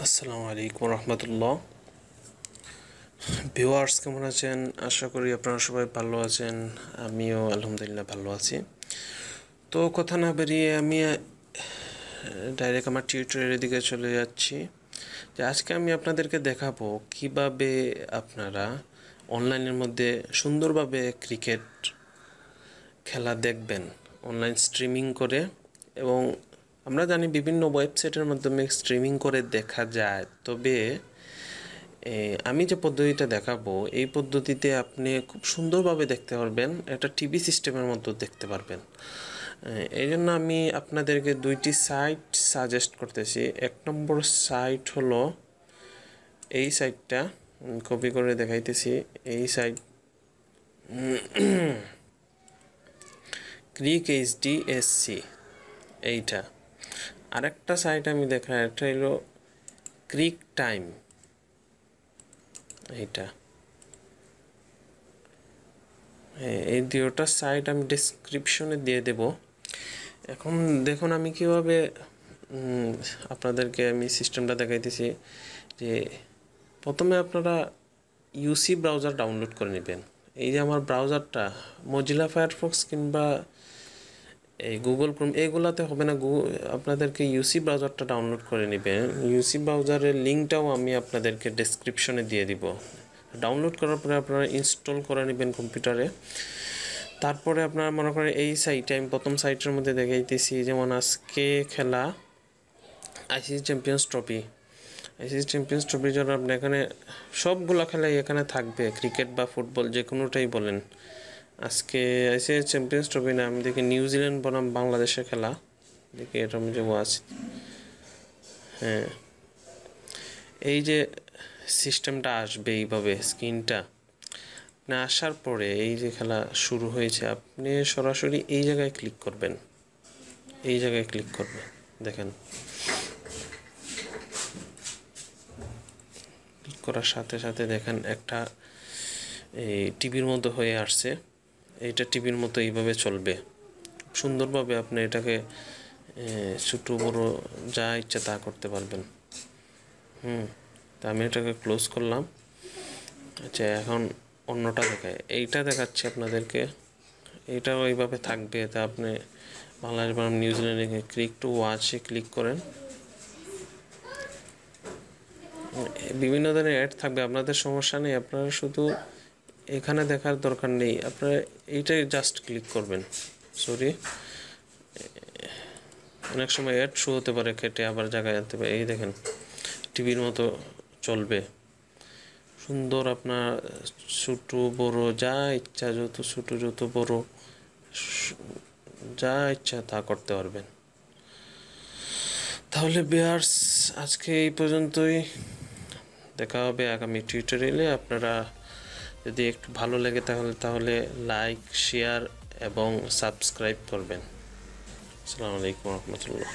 আসসালামু আলাইকুম রহমতুল্লাহ। ভিউয়ার্স কেমন আছেন? আশা করি আপনারা সবাই ভালো আছেন। আমিও আলহামদুলিল্লাহ ভালো আছি। তো কথা না বেরিয়ে আমি ডাইরেক্ট আমার টিউটোরিয়ালের দিকে চলে যাচ্ছি। যে আজকে আমি আপনাদেরকে দেখাবো কিভাবে আপনারা অনলাইনের মধ্যে সুন্দরভাবে ক্রিকেট খেলা দেখবেন অনলাইন স্ট্রিমিং করে। এবং আমরা জানি বিভিন্ন ওয়েবসাইটের মাধ্যমে স্ট্রিমিং করে দেখা যায়, তবে আমি যে পদ্ধতিটা দেখাবো এই পদ্ধতিতে আপনি খুব সুন্দরভাবে দেখতে পারবেন, একটা টিভি সিস্টেমের মতো দেখতে পারবেন। এই জন্য আমি আপনাদেরকে দুইটি সাইট সাজেস্ট করতেছি। এক নম্বর সাইট হলো এই সাইটটা, কপি করে দেখাইতেছি। এই সাইট ক্রিক এইচডিএসসি, এইটা। আরেকটা সাইট আমি দেখাই, একটা হলো ক্রিক টাইম, এইটা। এই দুটোটা সাইট আমি ডেসক্রিপশনে দিয়ে দেব। এখন দেখুন আমি কিভাবে আপনাদেরকে আমি সিস্টেমটা দেখাইতেছি। যে প্রথমে আপনারা ইউসি ব্রাউজার ডাউনলোড করে নেবেন। এই যে আমার ব্রাউজারটা মজিলা ফায়ারফক্স কিংবা এই গুগল ক্রোম, এগুলাতে হবে না। আপনাদেরকে ইউসি ব্রাউজারটা ডাউনলোড করে নেবেন। ইউসি ব্রাউজারের লিঙ্কটাও আমি আপনাদেরকে ডেসক্রিপশনে দিয়ে দিব। ডাউনলোড করার পরে আপনারা ইনস্টল করে নেবেন কম্পিউটারে। তারপরে আপনারা মনে করেন এই সাইটে আমি প্রথম সাইটের মধ্যে দেখাইতেছি, যেমন আজকে খেলা ICC champions trophy. ICC champions ট্রফির জন্য আপনি এখানে সবগুলো খেলাই এখানে থাকবে, ক্রিকেট বা ফুটবল যে কোনোটাই বলেন। আজকে আইসিসি চ্যাম্পিয়ন্স ট্রফি না, আমি দেখি নিউজিল্যান্ড বনাম বাংলাদেশের খেলা, দেখি এটার মধ্যে ওয়াচ। হ্যাঁ, এই যে সিস্টেমটা আসবে এইভাবে, স্ক্রিনটা আপনি আসার পরে এই যে খেলা শুরু হয়েছে, আপনি সরাসরি এই জায়গায় ক্লিক করবেন। এই জায়গায় ক্লিক করবেন, দেখেন ক্লিক করার সাথে সাথে দেখেন একটা এই টিভির মতো হয়ে আসছে। এইটা টিভির মতো এইভাবে চলবে সুন্দরভাবে। আপনি এটাকে ছোটো বড়ো যা ইচ্ছা তা করতে পারবেন। তা আমি এটাকে ক্লোজ করলাম। আচ্ছা, এখন অন্যটা দেখায়, এইটা দেখাচ্ছে আপনাদেরকে। এইটাও এইভাবে থাকবে। তা আপনি বাংলাদেশ বনাম নিউজিল্যান্ডে ক্লিক টু ওয়াচে ক্লিক করেন। বিভিন্ন ধরনের অ্যাড থাকবে, আপনাদের সমস্যা নেই। আপনারা শুধু এখানে দেখার দরকার নেই, আপনারা এইটাই জাস্ট ক্লিক করবেন। সরি, অনেক সময় অ্যাড শো হতে পারে, কেটে আবার জায়গায় আনতে পারে। এই দেখেন টিভির মতো চলবে সুন্দর। আপনার ছোটো বড়ো যা ইচ্ছা, যত ছোটো যত বড় যা ইচ্ছা তা করতে পারবেন। তাহলে ভিউয়ার্স আজকে এই পর্যন্তই, দেখা হবে আগামী টিউটোরিয়ালে। আপনারা যদি একটু ভালো লাগে তাহলে লাইক, শেয়ার এবং সাবস্ক্রাইব করবেন। আসসালামু আলাইকুম রহমতুল্লাহ।